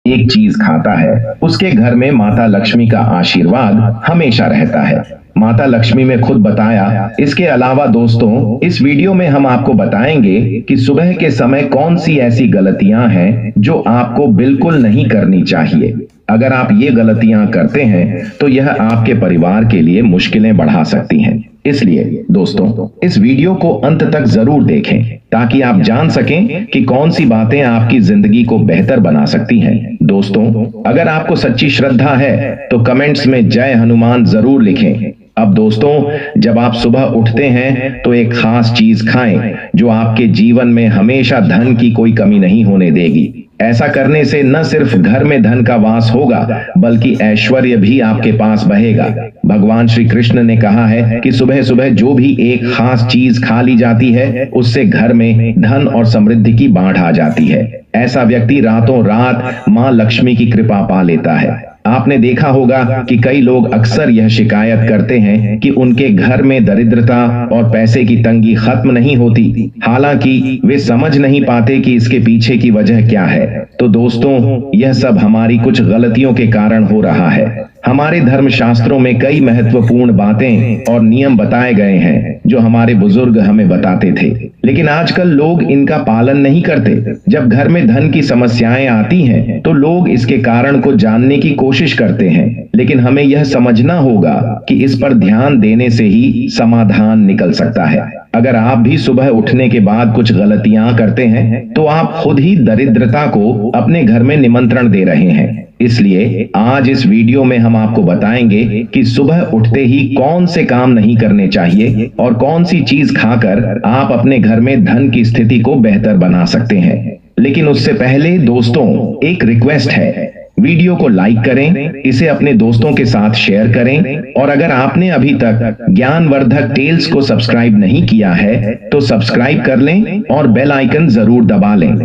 एक चीज खाता है, उसके घर में माता लक्ष्मी का आशीर्वाद हमेशा रहता है। माता लक्ष्मी में खुद बताया। इसके अलावा दोस्तों, इस वीडियो में हम आपको बताएंगे कि सुबह के समय कौन सी ऐसी गलतियां हैं जो आपको बिल्कुल नहीं करनी चाहिए। अगर आप ये गलतियां करते हैं तो यह आपके परिवार के लिए मुश्किलें बढ़ा सकती हैं। इसलिए दोस्तों, इस वीडियो को अंत तक जरूर देखें ताकि आप जान सकें कि कौन सी बातें आपकी जिंदगी को बेहतर बना सकती हैं। दोस्तों, अगर आपको सच्ची श्रद्धा है तो कमेंट्स में जय हनुमान जरूर लिखें। अब दोस्तों, जब आप सुबह उठते हैं तो एक खास चीज खाएं जो आपके जीवन में हमेशा धन की कोई कमी नहीं होने देगी। ऐसा करने से न सिर्फ घर में धन का वास होगा बल्कि ऐश्वर्य भी आपके पास बहेगा। भगवान श्री कृष्ण ने कहा है कि सुबह सुबह जो भी एक खास चीज खा ली जाती है उससे घर में धन और समृद्धि की बाढ़ आ जाती है। ऐसा व्यक्ति रातों रात मां लक्ष्मी की कृपा पा लेता है। आपने देखा होगा कि कई लोग अक्सर यह शिकायत करते हैं कि उनके घर में दरिद्रता और पैसे की तंगी खत्म नहीं होती, हालांकि वे समझ नहीं पाते कि इसके पीछे की वजह क्या है। तो दोस्तों, यह सब हमारी कुछ गलतियों के कारण हो रहा है। हमारे धर्म शास्त्रों में कई महत्वपूर्ण बातें और नियम बताए गए हैं जो हमारे बुजुर्ग हमें बताते थे, लेकिन आजकल लोग इनका पालन नहीं करते। जब घर में धन की समस्याएं आती हैं तो लोग इसके कारण को जानने की कोशिश करते हैं, लेकिन हमें यह समझना होगा कि इस पर ध्यान देने से ही समाधान निकल सकता है। अगर आप भी सुबह उठने के बाद कुछ गलतियां करते हैं तो आप खुद ही दरिद्रता को अपने घर में निमंत्रण दे रहे हैं। इसलिए आज इस वीडियो में हम आपको बताएंगे कि सुबह उठते ही कौन से काम नहीं करने चाहिए और कौन सी चीज खाकर आप अपने घर में धन की स्थिति को बेहतर बना सकते हैं। लेकिन उससे पहले दोस्तों, एक रिक्वेस्ट है, वीडियो को लाइक करें, इसे अपने दोस्तों के साथ शेयर करें और अगर आपने अभी तक ज्ञानवर्धक टेल्स को सब्सक्राइब नहीं किया है तो सब्सक्राइब कर लें और बेल आइकन जरूर दबा लें।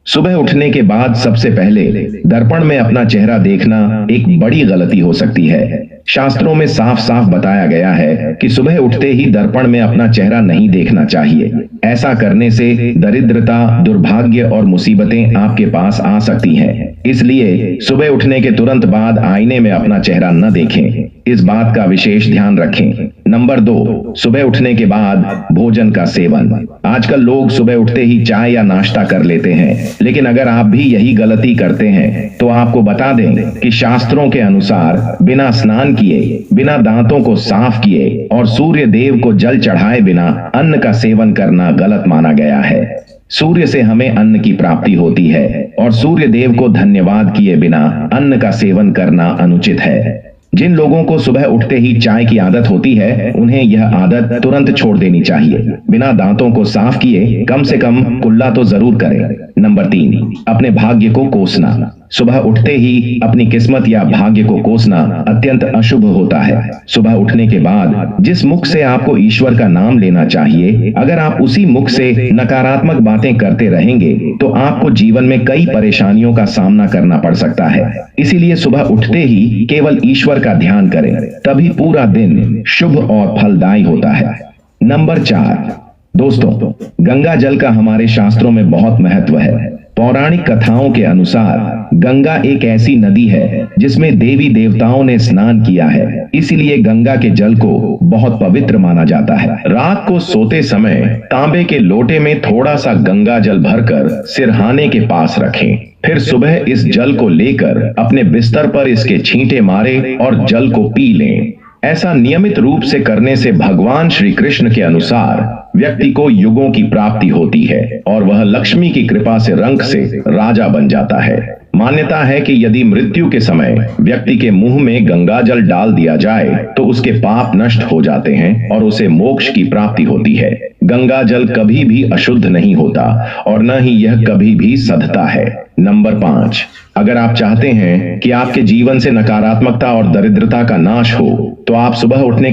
सुबह उठने के बाद सबसे पहले दर्पण में अपना चेहरा देखना एक बड़ी गलती हो सकती है। शास्त्रों में साफ साफ बताया गया है कि सुबह उठते ही दर्पण में अपना चेहरा नहीं देखना चाहिए। ऐसा करने से दरिद्रता, दुर्भाग्य और मुसीबतें आपके पास आ सकती हैं। इसलिए सुबह उठने के तुरंत बाद आईने में अपना चेहरा न देखें, इस बात का विशेष ध्यान रखें। नंबर 2, सुबह उठने के बाद भोजन का सेवन। आजकल लोग सुबह उठते ही चाय या नाश्ता कर लेते हैं, लेकिन अगर आप भी यही गलती करते हैं तो आपको बता दें कि शास्त्रों के अनुसार बिना स्नान किए, बिना दांतों को साफ किए और सूर्य देव को जल चढ़ाए बिना अन्न का सेवन करना गलत माना गया है। सूर्य से हमें अन्न की प्राप्ति होती है और सूर्य देव को धन्यवाद किए बिना अन्न का सेवन करना अनुचित है। जिन लोगों को सुबह उठते ही चाय की आदत होती है उन्हें यह आदत तुरंत छोड़ देनी चाहिए। बिना दांतों को साफ किए कम से कम कुल्ला तो जरूर करें। नंबर 3, अपने भाग्य को कोसना। सुबह उठते ही अपनी किस्मत या भाग्य को कोसना अत्यंत अशुभ होता है। सुबह उठने के बाद जिस मुख से आपको ईश्वर का नाम लेना चाहिए, अगर आप उसी मुख से नकारात्मक बातें करते रहेंगे तो आपको जीवन में कई परेशानियों का सामना करना पड़ सकता है। इसीलिए सुबह उठते ही केवल ईश्वर का ध्यान करें, तभी पूरा दिन शुभ और फलदायी होता है। नंबर 4, दोस्तों, गंगा जल का हमारे शास्त्रों में बहुत महत्व है। पौराणिक कथाओं के अनुसार गंगा एक ऐसी नदी है जिसमें देवी देवताओं ने स्नान किया है, इसीलिए गंगा के जल को बहुत पवित्र माना जाता है। रात को सोते समय तांबे के लोटे में थोड़ा सा गंगा जल भरकर सिरहाने के पास रखें। फिर सुबह इस जल को लेकर अपने बिस्तर पर इसके छींटे मारे और जल को पी लें। ऐसा नियमित रूप से करने से भगवान श्री कृष्ण के अनुसार व्यक्ति को युगों की प्राप्ति होती है और वह लक्ष्मी की कृपा से रंक से राजा बन जाता है। मान्यता है कि यदि मृत्यु के समय व्यक्ति के मुंह में गंगा जल डाल दिया जाए तो उसके पाप नष्ट हो जाते हैं और उसे मोक्ष की प्राप्ति होती है। गंगा जल कभी भी अशुद्ध नहीं होता और न ही यह कभी भी सधता है। नंबर 5, अगर आप चाहते हैं कि आपके जीवन से नकारात्मकता और दरिद्रता का नाश हो तो आप सुबह उठने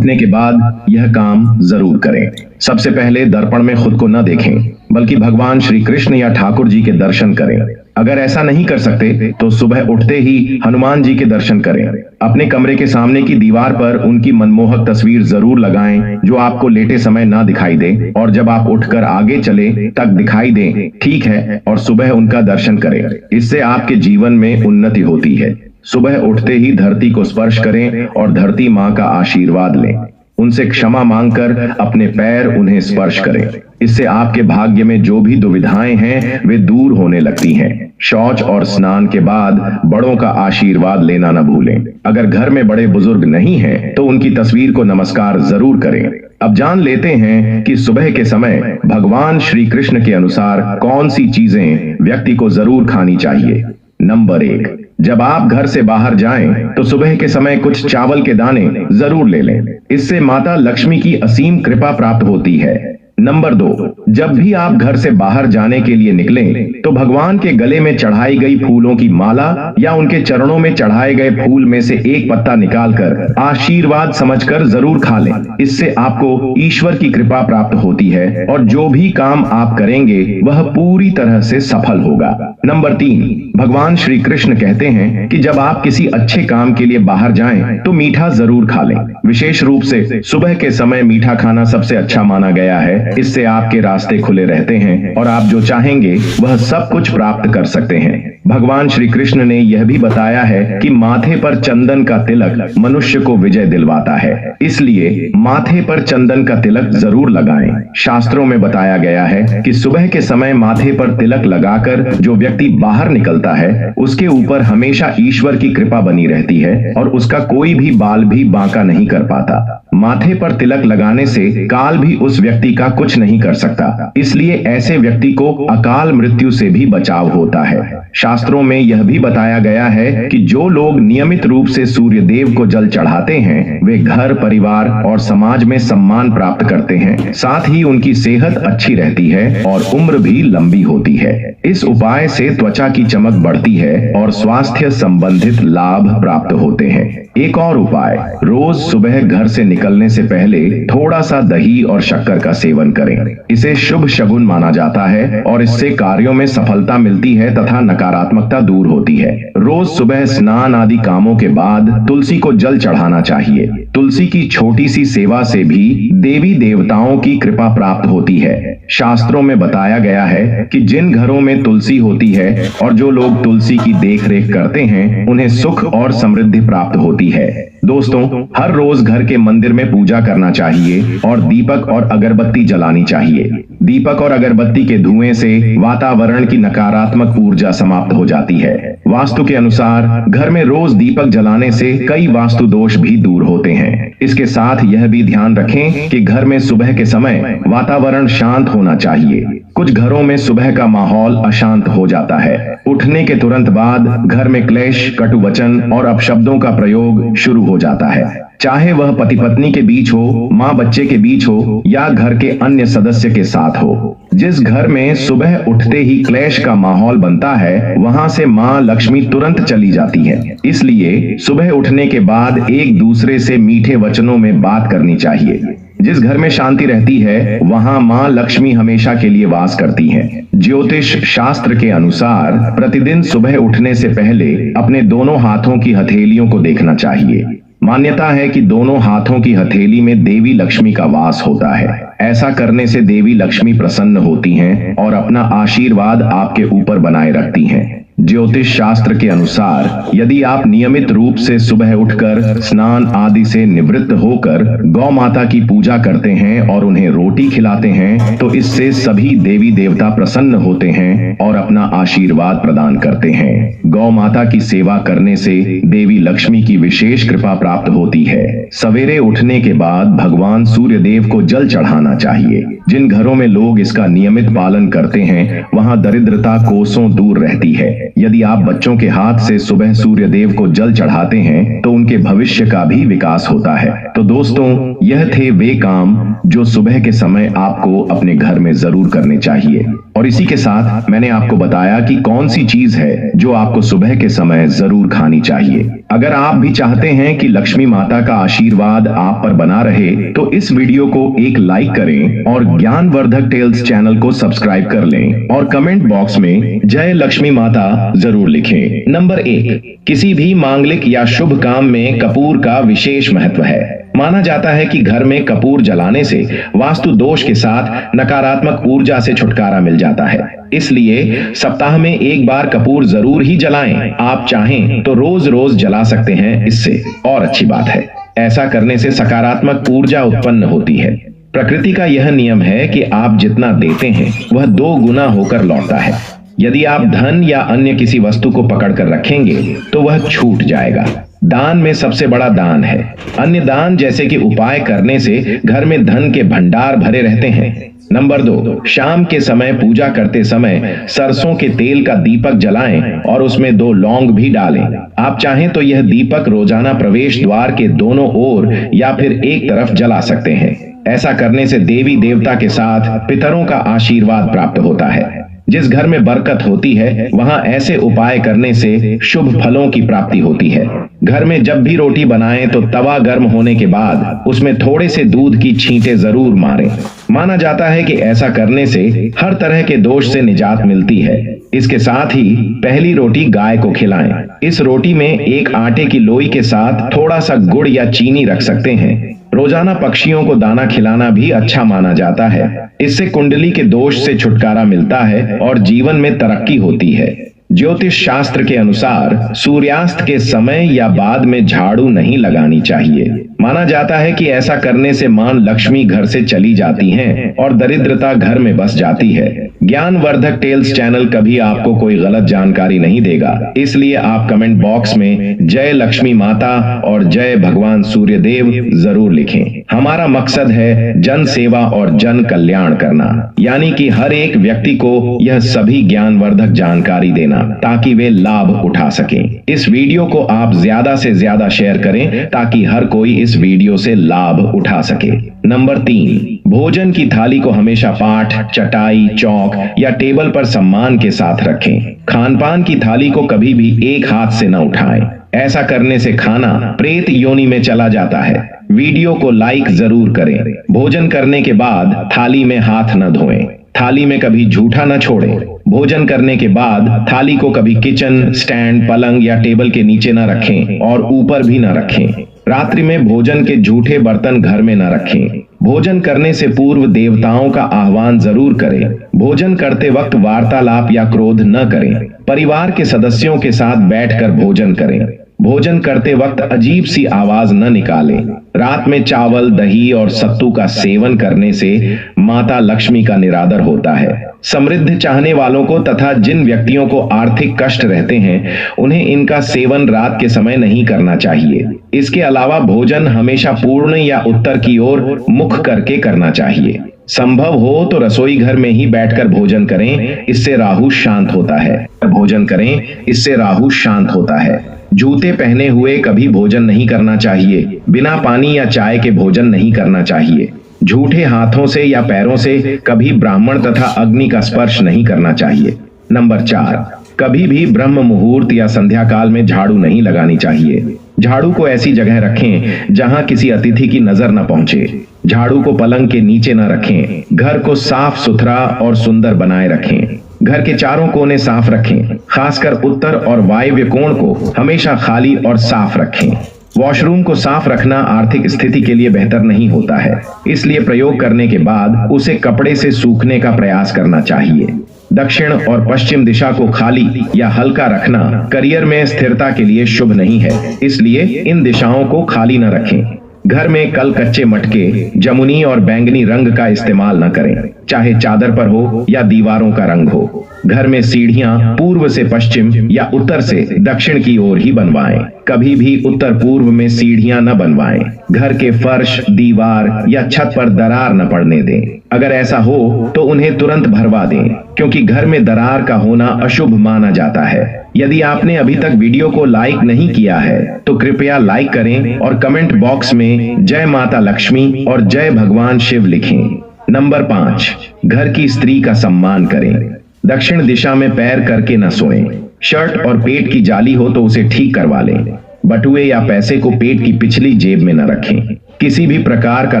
के बाद यह काम जरूर करें। सबसे पहले दर्पण में खुद को न देखें बल्कि भगवान श्री कृष्ण या ठाकुर जी के दर्शन करें। अगर ऐसा नहीं कर सकते तो सुबह उठते ही हनुमान जी के दर्शन करें। अपने कमरे के सामने की दीवार पर उनकी मनमोहक तस्वीर जरूर लगाएं जो आपको लेटे समय ना दिखाई दे और जब आप उठकर आगे चले तक दिखाई दे, ठीक है, और सुबह उनका दर्शन करें। इससे आपके जीवन में उन्नति होती है। सुबह उठते ही धरती को स्पर्श करें और धरती माँ का आशीर्वाद लें। उनसे क्षमा मांगकर अपने पैर उन्हें स्पर्श करें। इससे आपके भाग्य में जो भी दुविधाएं हैं वे दूर होने लगती हैं। शौच और स्नान के बाद बड़ों का आशीर्वाद लेना न भूलें। अगर घर में बड़े बुजुर्ग नहीं हैं तो उनकी तस्वीर को नमस्कार जरूर करें। अब जान लेते हैं कि सुबह के समय भगवान श्री कृष्ण के अनुसार कौन सी चीजें व्यक्ति को जरूर खानी चाहिए। नंबर 1, जब आप घर से बाहर जाएं तो सुबह के समय कुछ चावल के दाने जरूर ले लें। इससे माता लक्ष्मी की असीम कृपा प्राप्त होती है। नंबर 2, जब भी आप घर से बाहर जाने के लिए निकलें तो भगवान के गले में चढ़ाई गई फूलों की माला या उनके चरणों में चढ़ाए गए फूल में से एक पत्ता निकालकर आशीर्वाद समझकर जरूर खा लें। इससे आपको ईश्वर की कृपा प्राप्त होती है और जो भी काम आप करेंगे वह पूरी तरह से सफल होगा। नंबर 3, भगवान श्री कृष्ण कहते हैं कि जब आप किसी अच्छे काम के लिए बाहर जाएं तो मीठा जरूर खा लें। विशेष रूप से सुबह के समय मीठा खाना सबसे अच्छा माना गया है। इससे आपके रास्ते खुले रहते हैं और आप जो चाहेंगे वह सब कुछ प्राप्त कर सकते हैं। भगवान श्री कृष्ण ने यह भी बताया है कि माथे पर चंदन का तिलक मनुष्य को विजय दिलवाता है। इसलिए माथे पर चंदन का तिलक जरूर लगाएं। शास्त्रों में बताया गया है कि सुबह के समय माथे पर तिलक लगाकर जो व्यक्ति बाहर निकलता है उसके ऊपर हमेशा ईश्वर की कृपा बनी रहती है और उसका कोई भी बाल भी बांका नहीं कर पाता। माथे पर तिलक लगाने से काल भी उस व्यक्ति का कुछ नहीं कर सकता। इसलिए ऐसे व्यक्ति को अकाल मृत्यु से भी बचाव होता है। शास्त्रों में यह भी बताया गया है कि जो लोग नियमित रूप से सूर्य देव को जल चढ़ाते हैं वे घर, परिवार और समाज में सम्मान प्राप्त करते हैं। साथ ही उनकी सेहत अच्छी रहती है और उम्र भी लंबी होती है। इस उपाय से त्वचा की चमक बढ़ती है और स्वास्थ्य संबंधित लाभ प्राप्त होते हैं। एक और उपाय, रोज सुबह घर से निकलने से पहले थोड़ा सा दही और शक्कर का सेवन करें। इसे शुभ शगुन माना जाता है और इससे कार्यों में सफलता मिलती है तथा नकारात्मकता दूर होती है। रोज सुबह स्नान आदि कामों के बाद तुलसी को जल चढ़ाना चाहिए। तुलसी की छोटी सी सेवा से भी देवी देवताओं की कृपा प्राप्त होती है। शास्त्रों में बताया गया है कि जिन घरों में तुलसी होती है और जो लोग तुलसी की देखरेख करते हैं उन्हें सुख और समृद्धि प्राप्त होती है। दोस्तों, हर रोज घर के मंदिर में पूजा करना चाहिए और दीपक और अगरबत्ती जलानी चाहिए। दीपक और अगरबत्ती के धुएं से वातावरण की नकारात्मक ऊर्जा समाप्त हो जाती है। वास्तु के अनुसार घर में रोज दीपक जलाने से कई वास्तु दोष भी दूर होते हैं। इसके साथ यह भी ध्यान रखें कि घर में सुबह के समय वातावरण शांत होना चाहिए। कुछ घरों में सुबह का माहौल अशांत हो जाता है। उठने के तुरंत बाद घर में क्लेश, कटु वचन और अपशब्दों का प्रयोग शुरू हो जाता है। चाहे वह पति पत्नी के बीच हो, माँ बच्चे के बीच हो या घर के अन्य सदस्य के साथ हो। जिस घर में सुबह उठते ही क्लेश का माहौल बनता है वहां से माँ लक्ष्मी तुरंत चली जाती है। इसलिए सुबह उठने के बाद एक दूसरे से मीठे वचनों में बात करनी चाहिए। जिस घर में शांति रहती है वहां माँ लक्ष्मी हमेशा के लिए वास करती हैं। ज्योतिष शास्त्र के अनुसार प्रतिदिन सुबह उठने से पहले अपने दोनों हाथों की हथेलियों को देखना चाहिए। मान्यता है कि दोनों हाथों की हथेली में देवी लक्ष्मी का वास होता है। ऐसा करने से देवी लक्ष्मी प्रसन्न होती हैं और अपना आशीर्वाद आपके ऊपर बनाए रखती हैं। ज्योतिष शास्त्र के अनुसार यदि आप नियमित रूप से सुबह उठकर स्नान आदि से निवृत्त होकर गौ माता की पूजा करते हैं और उन्हें रोटी खिलाते हैं तो इससे सभी देवी देवता प्रसन्न होते हैं और अपना आशीर्वाद प्रदान करते हैं। गौ माता की सेवा करने से देवी लक्ष्मी की विशेष कृपा प्राप्त होती है। सवेरे उठने के बाद भगवान सूर्य देव को जल चढ़ाना चाहिए। जिन घरों में लोग इसका नियमित पालन करते हैं वहां दरिद्रता कोसों दूर रहती है। यदि आप बच्चों के हाथ से सुबह सूर्य देव को जल चढ़ाते हैं तो उनके भविष्य का भी विकास होता है। तो दोस्तों, यह थे वे काम जो सुबह के समय आपको अपने घर में जरूर करने चाहिए। और इसी के साथ मैंने आपको बताया कि कौन सी चीज है जो आपको सुबह के समय जरूर खानी चाहिए। अगर आप भी चाहते हैं कि लक्ष्मी माता का आशीर्वाद आप पर बना रहे तो इस वीडियो को एक लाइक करें और ज्ञानवर्धक टेल्स चैनल को सब्सक्राइब कर लें और कमेंट बॉक्स में जय लक्ष्मी माता जरूर लिखें। नंबर 1, किसी भी मांगलिक या शुभ काम में कपूर का विशेष महत्व है। माना जाता है कि घर में कपूर जलाने से वास्तु दोष के साथ नकारात्मक ऊर्जा से छुटकारा मिल जाता है। इसलिए सप्ताह में एक बार कपूर जरूर ही जलाएं। आप चाहें तो रोज रोज जला सकते हैं, इससे और अच्छी बात है। ऐसा करने से सकारात्मक ऊर्जा उत्पन्न होती है। प्रकृति का यह नियम है कि आप जितना देते हैं वह 2 गुना होकर लौटता है। यदि आप धन या अन्य किसी वस्तु को पकड़कर रखेंगे तो वह छूट जाएगा। दान में सबसे बड़ा दान है। अन्य दान जैसे कि उपाय करने से घर में धन के भंडार भरे रहते हैं। नंबर 2, शाम के समय पूजा करते समय सरसों के तेल का दीपक जलाएं और उसमें 2 लौंग भी डालें। आप चाहें तो यह दीपक रोजाना प्रवेश द्वार के दोनों ओर या फिर एक तरफ जला सकते हैं। ऐसा करने से देवी देवता के साथ पितरों का आशीर्वाद प्राप्त होता है। जिस घर में बरकत होती है वहां ऐसे उपाय करने से शुभ फलों की प्राप्ति होती है। घर में जब भी रोटी बनाएं तो तवा गर्म होने के बाद उसमें थोड़े से दूध की छींटे जरूर मारें। माना जाता है कि ऐसा करने से हर तरह के दोष से निजात मिलती है। इसके साथ ही पहली रोटी गाय को खिलाएं। इस रोटी में एक आटे की लोई के साथ थोड़ा सा गुड़ या चीनी रख सकते हैं। रोजाना पक्षियों को दाना खिलाना भी अच्छा माना जाता है। इससे कुंडली के दोष से छुटकारा मिलता है और जीवन में तरक्की होती है। ज्योतिष शास्त्र के अनुसार सूर्यास्त के समय या बाद में झाड़ू नहीं लगानी चाहिए। माना जाता है कि ऐसा करने से मां लक्ष्मी घर से चली जाती हैं और दरिद्रता घर में बस जाती है। ज्ञानवर्धक टेल्स चैनल कभी आपको कोई गलत जानकारी नहीं देगा, इसलिए आप कमेंट बॉक्स में जय लक्ष्मी माता और जय भगवान सूर्य देव जरूर लिखें। हमारा मकसद है जन सेवा और जन कल्याण करना, यानी कि हर एक व्यक्ति को यह सभी ज्ञानवर्धक जानकारी देना ताकि वे लाभ उठा सकें। इस वीडियो को आप ज्यादा से ज्यादा शेयर करें ताकि हर कोई इस वीडियो से लाभ उठा सके। नंबर 3, भोजन की थाली को हमेशा पाट, चटाई, चौक या टेबल पर सम्मान के साथ रखें। खानपान की थाली को कभी भी एक हाथ से न उठाएं। ऐसा करने से खाना प्रेत योनि में चला जाता है। वीडियो को लाइक जरूर करें। भोजन करने के बाद थाली में हाथ न धोएं। थाली में कभी जूठा न छोड़ें। भोजन करने के बाद थाली को कभी किचन, स्टैंड, पलंग या टेबल के नीचे न रखें और ऊपर भी न रखें। रात्रि में भोजन के जूठे बर्तन घर में न रखें। भोजन करने से पूर्व देवताओं का आह्वान जरूर करें। भोजन करते वक्त वार्तालाप या क्रोध न करें। परिवार के सदस्यों के साथ बैठकर भोजन करें। भोजन करते वक्त अजीब सी आवाज न निकालें। रात में चावल, दही और सत्तू का सेवन करने से माता लक्ष्मी का निरादर होता है। समृद्धि चाहने वालों को तथा जिन व्यक्तियों को आर्थिक कष्ट रहते हैं उन्हें इनका सेवन रात के समय नहीं करना चाहिए। इसके अलावा भोजन हमेशा पूर्ण या उत्तर की ओर मुख करके करना चाहिए। संभव हो तो रसोई घर में ही बैठकर भोजन करें, इससे राहु शांत होता है। भोजन करें, इससे राहु शांत होता है। जूते पहने हुए कभी भोजन नहीं करना चाहिए। बिना पानी या चाय के भोजन नहीं करना चाहिए। झूठे हाथों से या पैरों से कभी ब्राह्मण तथा अग्नि का स्पर्श नहीं करना चाहिए। नंबर 4, कभी भी ब्रह्म मुहूर्त या संध्या काल में झाड़ू नहीं लगानी चाहिए। झाड़ू को ऐसी जगह रखें जहां किसी अतिथि की नजर न पहुंचे। झाड़ू को पलंग के नीचे न रखें। घर को साफ सुथरा और सुंदर बनाए रखें। घर के चारों कोने साफ रखें। खासकर उत्तर और वायव्य कोण को हमेशा खाली और साफ रखें। वॉशरूम को साफ रखना आर्थिक स्थिति के लिए बेहतर नहीं होता है, इसलिए प्रयोग करने के बाद उसे कपड़े से सूखने का प्रयास करना चाहिए। दक्षिण और पश्चिम दिशा को खाली या हल्का रखना करियर में स्थिरता के लिए शुभ नहीं है, इसलिए इन दिशाओं को खाली न रखें। घर में कल कच्चे मटके, जमुनी और बैंगनी रंग का इस्तेमाल न करें, चाहे चादर पर हो या दीवारों का रंग हो। घर में सीढ़ियां पूर्व से पश्चिम या उत्तर से दक्षिण की ओर ही बनवाएं। कभी भी उत्तर पूर्व में सीढ़ियां न बनवाएं। घर के फर्श, दीवार या छत पर दरार न पड़ने दें। अगर ऐसा हो तो उन्हें तुरंत भरवा दें, क्योंकि घर में दरार का होना अशुभ माना जाता है। यदि आपने अभी तक वीडियो को लाइक नहीं किया है तो कृपया लाइक करें और कमेंट बॉक्स में जय माता लक्ष्मी और जय भगवान शिव लिखें। नंबर 5, घर की स्त्री का सम्मान करें। दक्षिण दिशा में पैर करके न सोएं। शर्ट और पेट की जाली हो तो उसे ठीक करवा लें। बटुए या पैसे को पेट की पिछली जेब में न रखें। किसी भी प्रकार का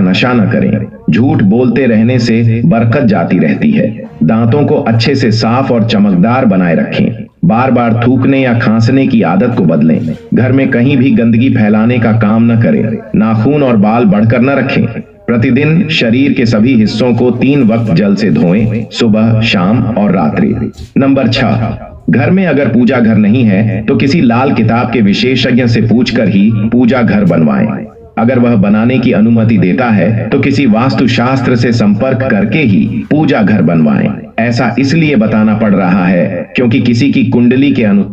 नशा न करें। झूठ बोलते रहने से बरकत जाती रहती है। दांतों को अच्छे से साफ और चमकदार बनाए रखें। बार बार थूकने या खांसने की आदत को बदलें। घर में कहीं भी गंदगी फैलाने का काम न करें। नाखून और बाल बढ़कर न रखें। प्रतिदिन शरीर के सभी हिस्सों को 3 वक्त जल से धोएं, सुबह, शाम और रात्रि। नंबर 6, घर में अगर पूजा घर नहीं है तो किसी लाल किताब के विशेषज्ञ से पूछकर ही पूजा घर बनवाएं। अगर वह बनाने की अनुमति देता है तो किसी वास्तुशास्त्र से संपर्क करके ही पूजा घर बनवाएं। ऐसा इसलिए बताना पड़ रहा है क्योंकि किसी की कुंडली के अनुसार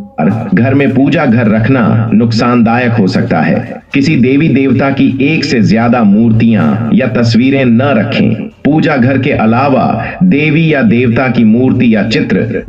घर में पूजा घर रखना नुकसानदायक हो सकता है। किसी देवी देवता की 1 से ज्यादा मूर्तियां या तस्वीरें न रखें। पूजा घर के अलावा देवी या देवता की मूर्ति या चित्र